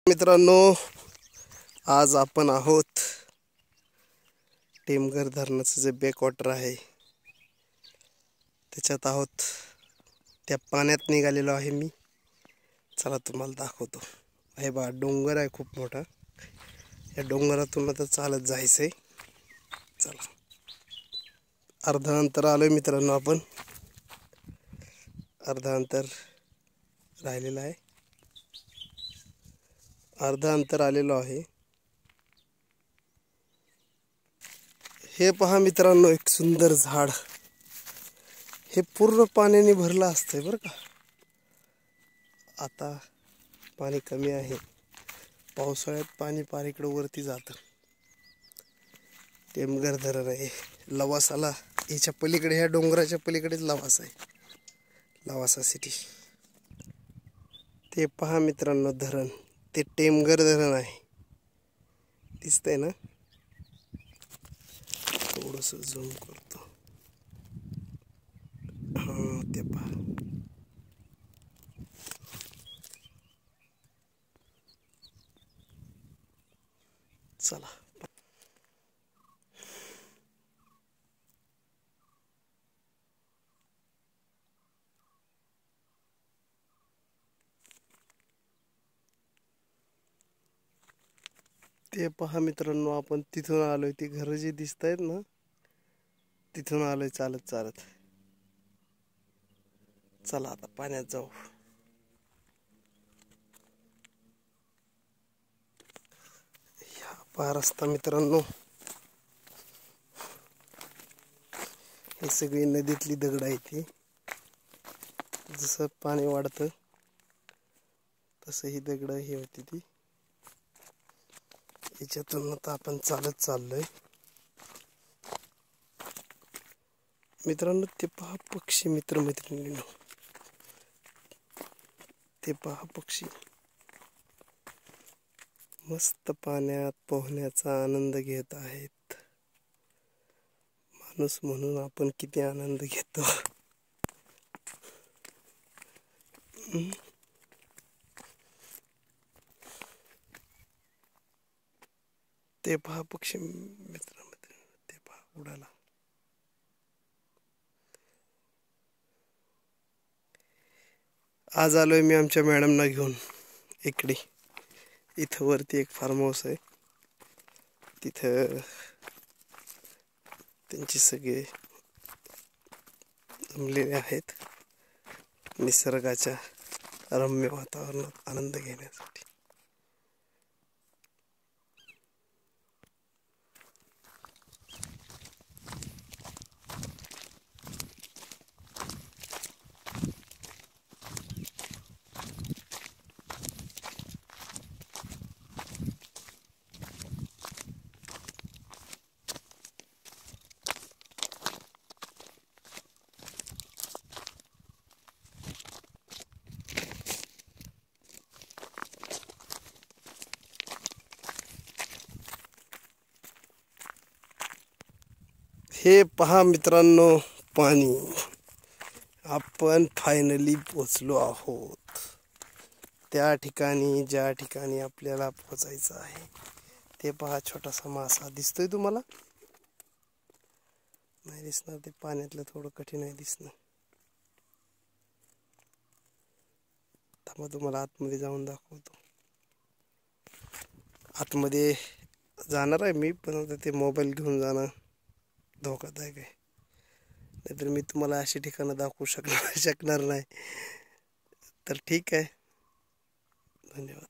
मित्रांनो, आज आपण आहोत टेमघर धरणाचं जे बॅकवॉटर आहे त्याच्यात आहोत. त्या पाण्यात निघालेलो आहे मी. चला तुम्हाला दाखवतो. हे बा डोंगर आहे खूप मोठा. या डोंगरातून आता चालत जायचंय. चला, अर्धा अंतर आलोय मित्रांनो. आपण अर्धा अंतर राहिलेलं आहे. अर्धा अंतर आलेलो आहे. हे पहा मित्रांनो, एक सुंदर झाड. हे पूर्ण पाण्याने भरलं असतंय बरं का. आता पाणी कमी आहे. पावसाळ्यात पाणी पार इकडं वरती जातं. टेमघर धरण आहे. लवासाला याच्या पलीकडे, ह्या डोंगराच्या पलीकडेच लवासा आहे. लवासा सिटी. ते पहा मित्रांनो धरण. ते टेमघर धरण आहे. दिसतंय ना. थोडंसं झूम करतो. हां, ते पहा. चला, ते पहा मित्रांनो, आपण तिथून आलोय. ती घरं जी दिसत आहेत ना, तिथून आलोय चालत चालत. चला आता पाण्यात जाऊ. हा पहा रस्ता मित्रांनो. हे सगळी नदीतली दगड आहे. ती जसं पाणी वाढतं तसं ही दगड हे होती. ती याच्यातून आता आपण चालत चाललोय मित्रांनो. ते पहा पक्षी, मित्रमैत्रिणींनो. ते पहा पक्षी मस्त पाण्यात पोहण्याचा आनंद घेत आहेत. माणूस म्हणून आपण किती आनंद घेतो. ते पहा पक्षी, मित्रमैत्रिणी. ते पहा उडाला. आज आलोय मी आमच्या मॅडमना घेऊन इकडे. इथं वरती एक फार्म हाऊस आहे. तिथं त्यांचे सगळे जमलेले आहेत निसर्गाच्या रम्य वातावरणात आनंद घेण्यासाठी. हे पहा मित्रांनो, पाणी. आपण फायनली पोचलो आहोत त्या ठिकाणी ज्या ठिकाणी आपल्याला पोचायचं आहे. ते पहा, छोटासा मासा दिसतोय तुम्हाला. नाही दिसणार, ते पाण्यातलं थोडं कठीण आहे दिसणं. थांबा, तुम्हाला आतमध्ये जाऊन दाखवतो. आतमध्ये जाणार आहे मी, पण आता ते मोबाईल घेऊन जाणं धोकादायक आहे. नाहीतर मी तुम्हाला अशी ठिकाणं दाखवू शकणार नाही. तर ठीक आहे, धन्यवाद.